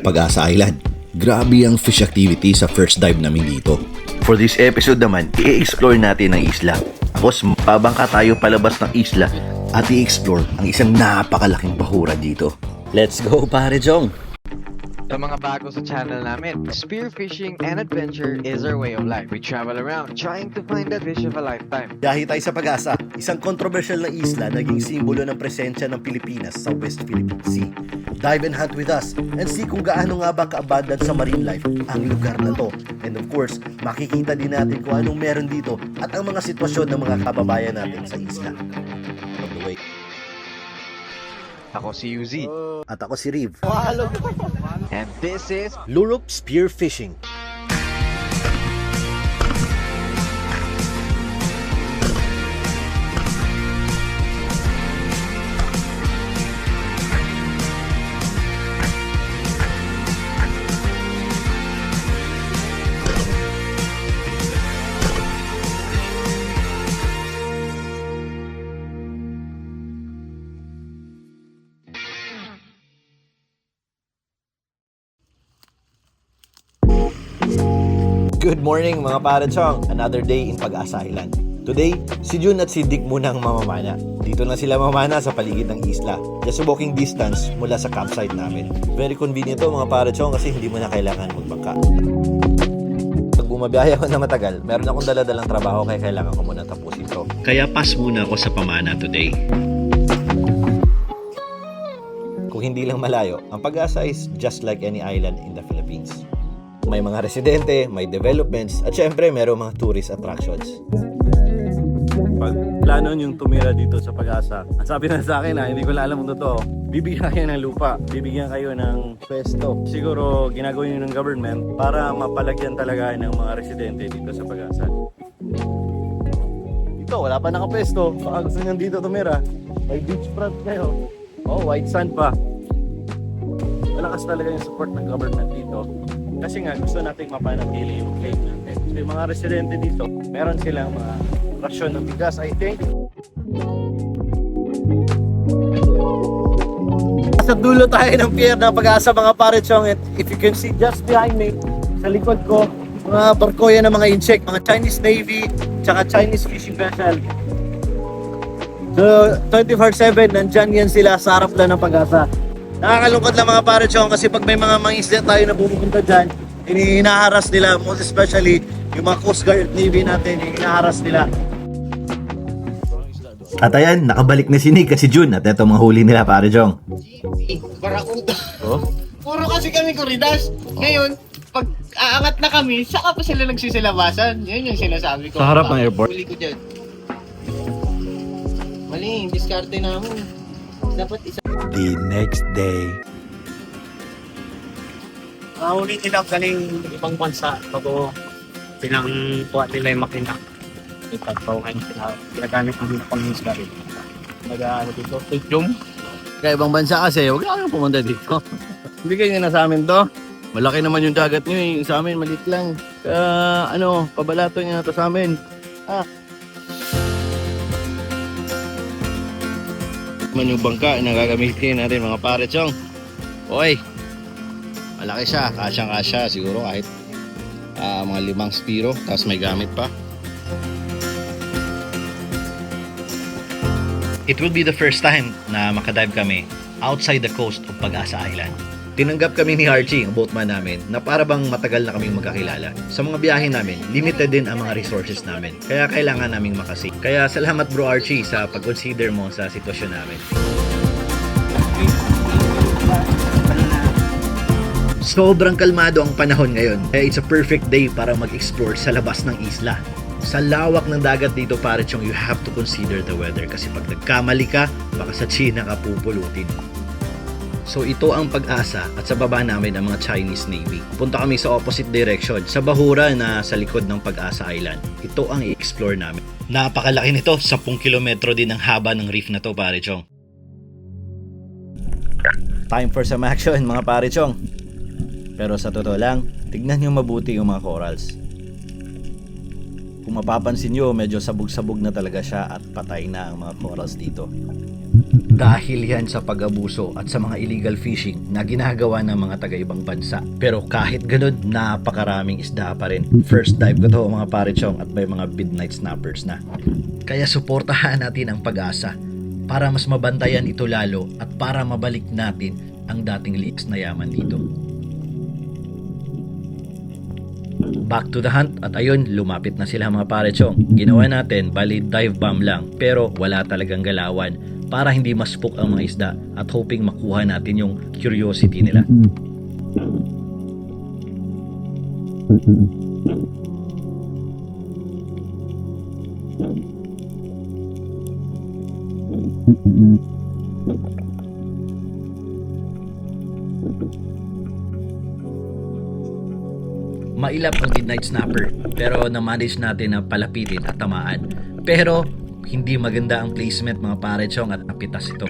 Pag-asa Island. Grabe ang fish activity sa first dive namin dito. For this episode naman, i-explore natin ang isla. Tapos babangka tayo palabas ng isla at i-explore ang isang napakalaking bahura dito. Let's go, pare Jong! Sa mga bago sa channel namin, spearfishing and adventure is our way of life. We travel around trying to find the fish of a lifetime. Dahil tayo sa Pag-asa, isang controversial na isla naging simbolo ng presensya ng Pilipinas sa West Philippine Sea. Dive and hunt with us and see kung gaano nga ba ka-abundant sa marine life ang lugar na to. And of course, makikita din natin kung anong meron dito at ang mga sitwasyon ng mga kababayan natin sa isla. On the way. Ako si UZ. At ako si Riv. And this is Lurup Spearfishing. Good morning mga parachong! Another day in Pag-asa Island. Today, si Jun at si Dick muna ang mamamana. Dito na sila mamamana sa paligid ng isla. Just walking distance mula sa campsite namin. Very convenient to mga parachong kasi hindi mo na kailangan magbangka. Pag bumabiyahe ako na matagal, meron akong daladalang trabaho kaya kailangan ko muna tapusin to. Kaya pass muna ako sa pamana today. Kung hindi lang malayo, ang Pag-asa is just like any island in the Philippines. May mga residente, may developments, at syempre mayroong mga tourist attractions. Pag plano yung tumira dito sa Pag-asa, ang sabi na sa akin hindi ko lang alam kung totoo, bibigyan kayo ng lupa, bibigyan kayo ng pwesto. Siguro ginagawin yun ng government para mapalagyan talaga ng mga residente dito sa Pag-asa. Dito, wala pa nakapwesto. Baka gusto nyo dito tumira. May beachfront kayo. Oh, white sand pa. Malakas talaga yung support ng government dito. Kasi nga gusto nating mapanatili yung claim natin. So yung mga residente dito, meron silang mga rasyon ng bigas, I think. Sa dulo tayo ng pier ng Pag-asa mga parechong. If you can see just behind me, sa likod ko, mga barko yan ng mga incheck, mga Chinese Navy, tsaka Chinese fishing vessel. So 24/7, nandyan yan sila sa harap lang ng Pag-asa. Nakakalungkot lang mga parechong kasi pag may mga mangisda tayo na pumupunta dyan, hinaharas nila, most especially yung mga Coast Guard Navy natin, hinaharas nila. At ayan, nakabalik na si Nick at si Jun at ito mga huli nila parechong. Barakuda. Oh? Puro kasi kami kuridas. Ngayon, pag aangat na kami, saka pa sila nagsisilabasan. Yun yung sinasabi ko. Sa harap ng airport? Huli ko dyan. Mali, diskarte namin. Dapat isa. The next day. Huli nila galing ibang bansa bago pinangkuha nila yung makina. Ipagpawakan sila. Ginagamit ng pang-isla rin. Nag-ano dito, stadium. Kaya ibang bansa kasi, huwag lang pumunta dito. Bigay nyo na sa amin to. Malaki naman yung dagat nyo eh. Sa amin, maliit lang. Kaya, pabalato nyo na to sa amin. Yung bangka na gagamitin natin mga parechong. Oy, malaki siya, kasyang-kasya siguro kahit mga 5 spiro, tapos may gamit pa. It will be the first time na makadive kami outside the coast of Pag-asa Island. Tinanggap kami ni Archie, ang boatman namin, na para bang matagal na kaming magkakilala. Sa mga biyahe namin, limited din ang mga resources namin. Kaya kailangan naming makasik. Kaya salamat bro Archie sa pag-consider mo sa sitwasyon namin. Sobrang kalmado ang panahon ngayon. Kaya it's a perfect day para mag-explore sa labas ng isla. Sa lawak ng dagat dito parechong, you have to consider the weather. Kasi pag nagkamali ka, baka sa China ka pupulutin. So ito ang Pag-asa at sa baba namin ang mga Chinese Navy. Punta kami sa opposite direction, sa bahura na sa likod ng Pag-asa Island. Ito ang i-explore namin. Napakalaki nito, 10 kilometro din ang haba ng reef na to parechong. Time for some action mga parechong. Pero sa totoo lang, tignan nyo mabuti yung mga corals. Kung mapapansin nyo, medyo sabog-sabog na talaga siya at patay na ang mga corals dito. Dahil yan sa pag-abuso at sa mga illegal fishing na ginagawa ng mga taga-ibang bansa. Pero kahit ganun, napakaraming isda pa rin. First dive ko to mga pare chong at may mga midnight snappers na. Kaya suportahan natin ang Pag-asa para mas mabantayan ito lalo at para mabalik natin ang dating liis na yaman dito. Back to the hunt at ayun, lumapit na sila mga pare chong. Ginawa natin, bali dive bomb lang pero wala talagang galawan para hindi maspook ang mga isda at hoping makuha natin yung curiosity nila. Mailap ang midnight snapper pero na-manage natin na palapitin at tamaan. Pero hindi maganda ang placement mga pare chong at napitas ito.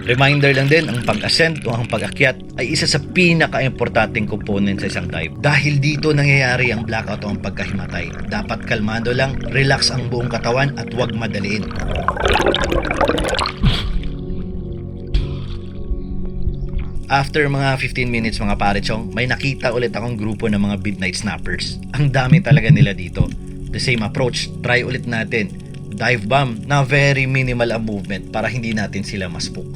Reminder lang din, ang pag-ascend o ang pag-akyat ay isa sa pinaka-importanting component sa isang dive. Dahil dito nangyayari ang blackout o ang pagkahimatay. Dapat kalmado lang, relax ang buong katawan at huwag madaliin. After mga 15 minutes mga pare chong, may nakita ulit akong grupo ng mga midnight snappers. Ang dami talaga nila dito. The same approach, try ulit natin. Dive bomb na very minimal ang movement para hindi natin sila maspook.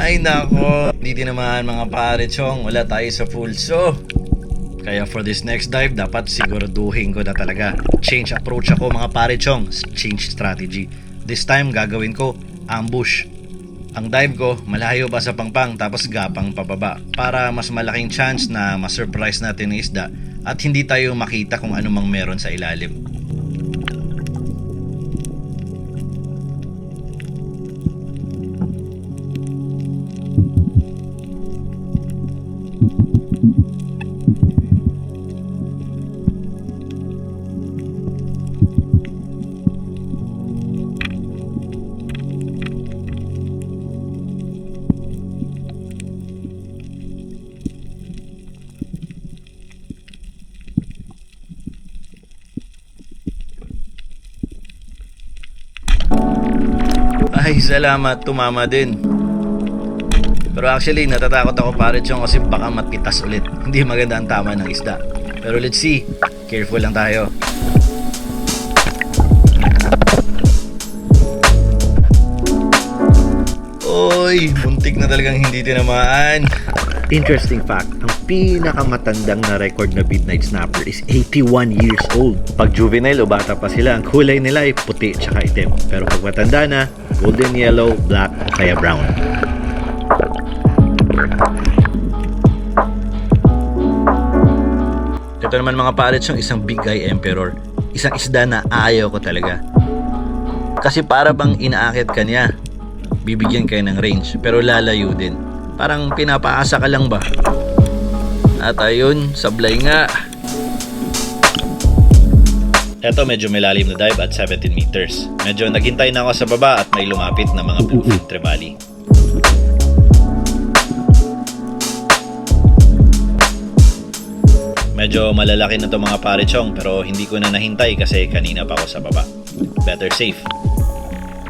Ay nako, hindi naman mga pare chong, wala tayo sa pulso. Kaya for this next dive, dapat siguraduhin ko na talaga. Change approach ako mga pare chong, change strategy. This time gagawin ko ambush. Ang dive ko, malayo pa sa pangpang tapos gapang pababa para mas malaking chance na ma-surprise natin ng isda at hindi tayo makita kung ano mang meron sa ilalim. Ay, salamat, tumama din. Pero actually, natatakot ako pare chong kasi baka matitas ulit. Hindi maganda ang tama ng isda. Pero let's see, careful lang tayo. Oy, buntik na talagang hindi tinamaan. Interesting fact, ang pinakamatandang na record na midnight snapper is 81 years old. Pag juvenile o bata pa sila, ang kulay nila ay puti tsaka itim. Pero pag matanda na, golden yellow, black, o kaya brown. Ito naman mga parets yung isang big eye emperor. Isang isda na ayaw ko talaga. Kasi para bang inaakit ka niya. Bibigyan kayo ng range pero lalayo din. Parang pinapaasa ka lang ba? At ayun, sablay nga. Eto medyo malalim na dive at 17 meters. Medyo naghintay na ako sa baba at may lumapit na mga bluefin trevally. Medyo malalaki na to mga pare chong pero hindi ko na nahintay kasi kanina pa ako sa baba. Better safe.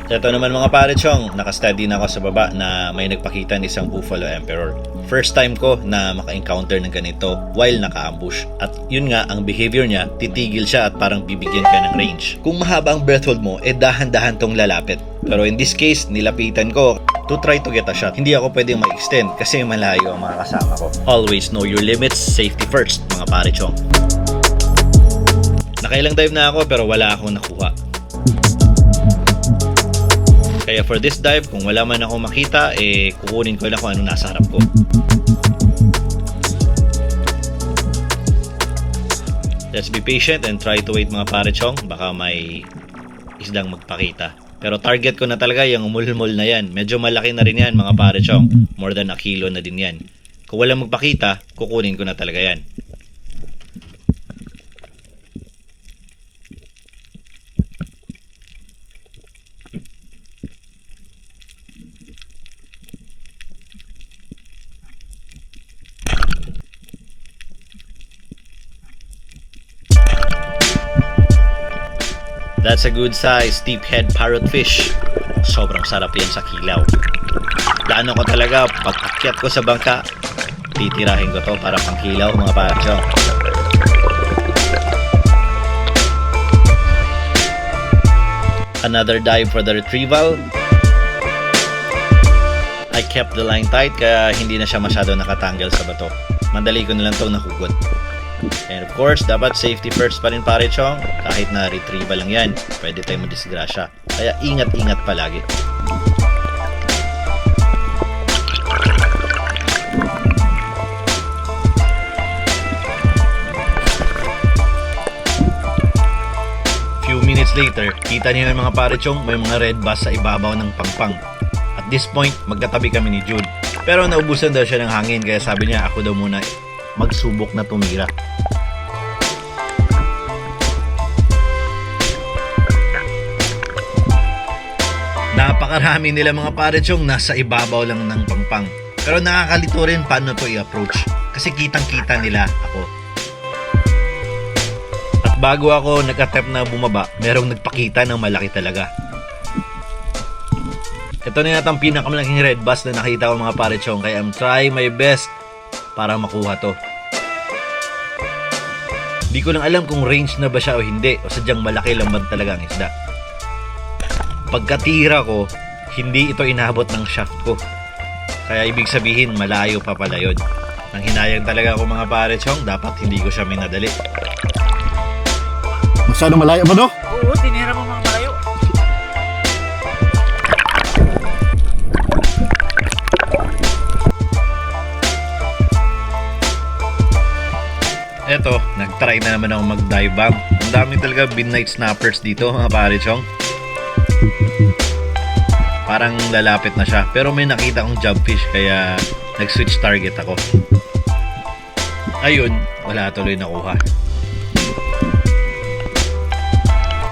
Ito naman mga pare chong, nakasteady na ako sa baba na may nagpakita ng isang buffalo emperor. First time ko na maka-encounter ng ganito while naka-ambush. At yun nga, ang behavior niya, titigil siya at parang bibigyan ka ng range. Kung mahaba ang breath hold mo, dahan-dahan tong lalapit. Pero in this case, nilapitan ko to try to get a shot. Hindi ako pwedeng ma-extend kasi malayo ang mga kasama ko. Always know your limits, safety first mga pare chong. Nakailang dive na ako pero wala akong nakuha. Kaya for this dive, kung wala man ako makita, kukunin ko na kung ano nasa harap ko. Let's be patient and try to wait mga parechong. Baka may isdang magpakita. Pero target ko na talaga yung umulmol na yan. Medyo malaki na rin yan mga parechong. More than a kilo na din yan. Kung walang magpakita, kukunin ko na talaga yan. That's a good size steep head parrotfish. Sobrang sarap yan sa kilaw. Plano ko talaga, pag akyat ko sa bangka, titirahin ko to para pang kilaw mga parechong. Another dive for the retrieval. I kept the line tight kaya hindi na siya masyado nakatanggal sa bato. Madali ko na lang itong nahugot. And of course, dapat safety first pa rin parechong. Kahit na retrieval lang yan, pwede tayong madisgrasya. Kaya ingat-ingat palagi. Few minutes later, kita niyo ng mga parechong may mga red bass sa ibabaw ng pangpang. At this point, magkatabi kami ni Jude. Pero naubusan daw siya ng hangin kaya sabi niya ako daw muna magsubok na tumira. Napakarami nila mga parechong nasa ibabaw lang ng pangpang. Pero nakakalito rin paano to i-approach kasi kitang-kita nila ako. At bago ako nag-attempt na bumaba, merong nagpakita ng malaki talaga. Ito na yata ang pinakamalaking red bass na nakita ko mga parechong kaya I'm trying my best para makuha to. Di ko lang alam kung range na ba siya o hindi o sadyang malaki lamban talaga ang isda. Pagkatira ko, hindi ito inabot ng shaft ko. Kaya ibig sabihin malayo pa pala yun. Nang hinayang talaga ako mga parechong, dapat hindi ko siya minadali. Masyado malayo ba no? Oo, tinira mo mga malayo. Eto, nag-try na naman ako mag-dive bomb. Ang dami talaga midnight snappers dito mga parechong. Parang lalapit na siya. Pero may nakita akong jobfish kaya nag-switch target ako. Ayun, wala tuloy nakuha.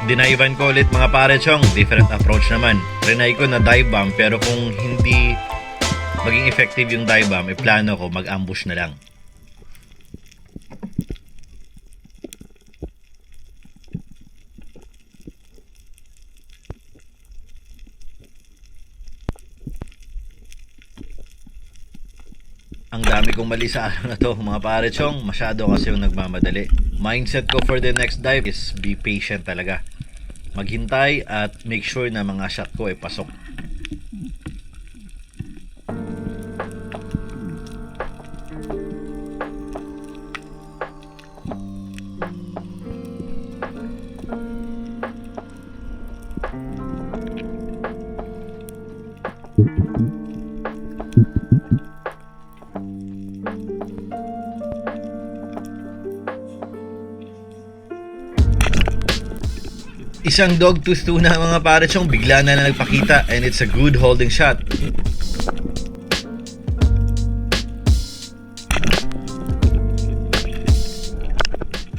Dinaivan ko ulit mga parechong. Different approach naman. Trinay ko na dive bomb pero kung hindi maging effective yung dive bomb, plano ko mag-ambush na lang. Ang dami kong mali sa araw na to mga parechong. Masyado kasi yung nagmamadali. Mindset ko for the next dive is be patient talaga. Maghintay at make sure na mga shot ko ay pasok. Isang dogtooth tuna mga parechong bigla na nagpakita and it's a good holding shot.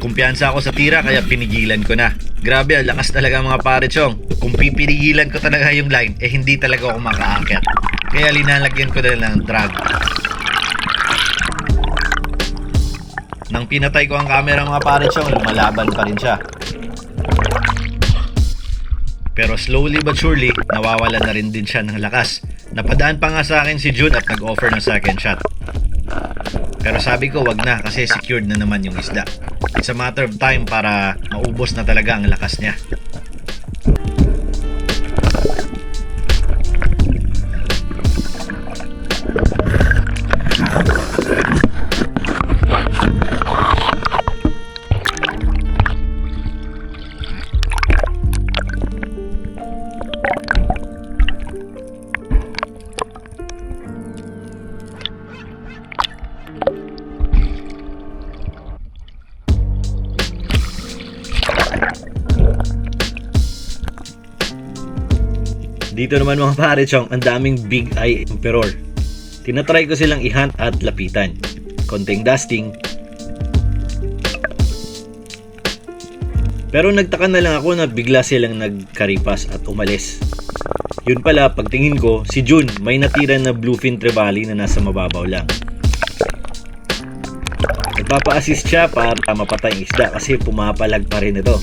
Kumpiyansa ako sa tira kaya pinigilan ko na. Grabe, ang lakas talaga mga parechong. Kung pipinigilan ko talaga yung line, hindi talaga ako makaakyat. Kaya linalagyan ko na lang ng drag. Nang pinatay ko ang camera mga parechong, lumalaban pa rin siya. Pero slowly but surely, nawawalan na rin din siya ng lakas. Napadaan pa nga sa akin si June at nag-offer ng second shot. Pero sabi ko wag na kasi secured na naman yung isda. It's a matter of time para maubos na talaga ang lakas niya. Dito naman mga pare chong, ang daming big eye emperor. Tinatry ko silang i-hunt at lapitan. Konting dusting. Pero nagtaka na lang ako na bigla silang nagkaripas at umalis. Yun pala, pagtingin ko, si June may natira na bluefin trevally na nasa mababaw lang. Nagpapa-assist siya para mapatay ang isda kasi pumapalag pa rin ito.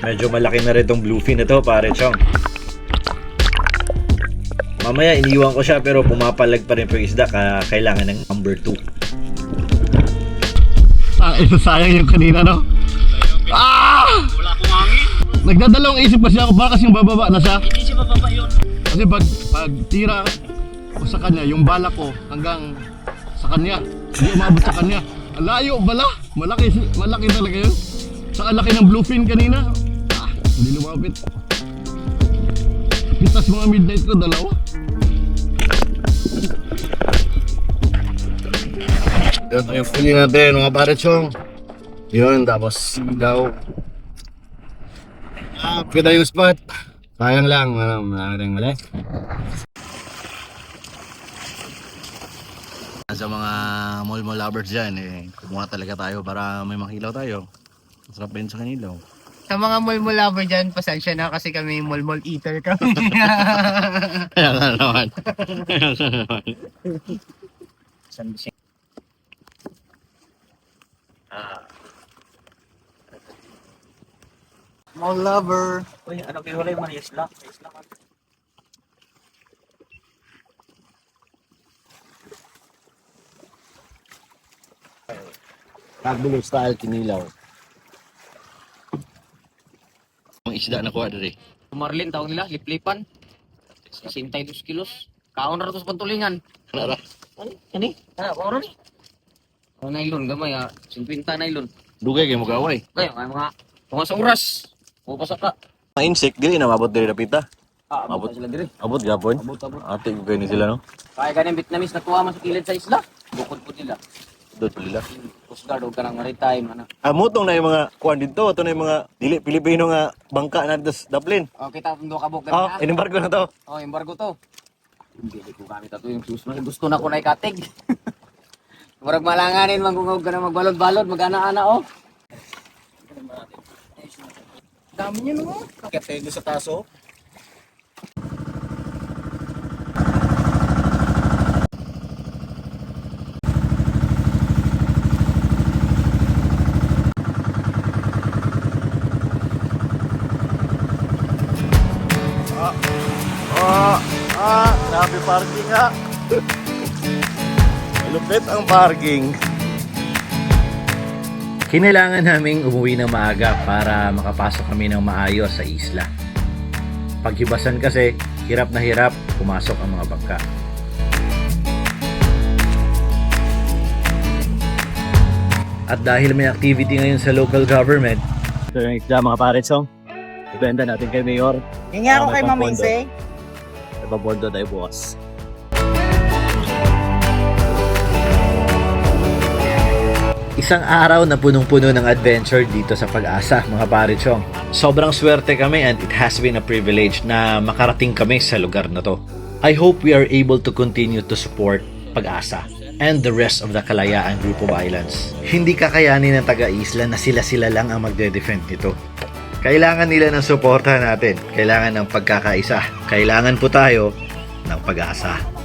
Medyo malaki na rin itong bluefin na to, pare chong. Mamaya iniwan ko siya pero pumapalag pa rin po yung isda kaya kailangan ng number 2. Sayang yung kanina, no? Wala akong hangin. Nagdadalawang isip kasi ako, baka kasing bababa na siya. Hindi siya bababa yun. Kasi pag tira ko sa kanya, yung bala ko hanggang sa kanya, hindi umabot sa kanya. Ang layo, bala. Malaki talaga yun. Sa laki ng bluefin kanina. Hindi lumapit. Pitas mga midnight ko, dalawa. Ito yung huli natin mga pare chong. Yun, tapos daw. Kita yung spot. Sayang lang, maraming mali. Sa mga mall lovers dyan, kumuha talaga tayo para may makilaw tayo. Masarap din sa kanilaw. Sa mga mall lover dyan, pasensya na kasi kami mall eater kami. Kaya nga naman. Mall lover. Uy, ano kayo wala yung mga isla? Isla ka. Kagulo style kinilaw. Ang isda na kuha diri. Marlin tawag nila, liplipan. 62 kilos. Kaon ratos pantulingan. Ano ra? Ani? Oro ni. Oh, nylon gamay 50 nylon. Dugay kay mo gaway. Kaya mga sa oras. O pasak ka. Mga insect dili na mabot diri dapita. Abot sila dire. Abot gapon. Abot. Ate ko kay ni sila no. Kaya ganing Vietnamese natuwa man sa kilid sa isla. Bukod po nila. Dot pala. Coast Guard o kanang maritime ana. Amutong na yung mga kuan dito, ito na yung mga dili Pilipino nga bangka na sa Dublin. O kita do kabog Oh, na. inimbargo na to. Oh, embargo to. Hindi ko gamit ato yung susunod. Gusto na ko na ikatig. Murag malanganin man kung ka na magbalod-balod, mag-ana-ana oh. Dami niyo no. Akit tayo sa taso. Grabe parking nga. Malupit ang parking. Kinailangan naming umuwi ng maaga para makapasok kami ng maayos sa isla. Paghibasan kasi, hirap na hirap pumasok ang mga bangka. At dahil may activity ngayon sa local government, Ito yung isda mga paretsong. Ibenta natin kay Mayor. Hindi ako kay Maminsay. Ibabondo tayo bukas. isang araw na punong-puno ng adventure dito sa Pag-asa mga parechong. Sobrang swerte kami and it has been a privilege na makarating kami sa lugar na to. I hope we are able to continue to support Pag-asa and the rest of the Kalayaan Group of Islands. Hindi kakayanin ng taga-isla na sila-sila lang ang magde-defend nito. Kailangan nila ng suporta natin. Kailangan ng pagkakaisa. Kailangan po tayo ng pag-asa.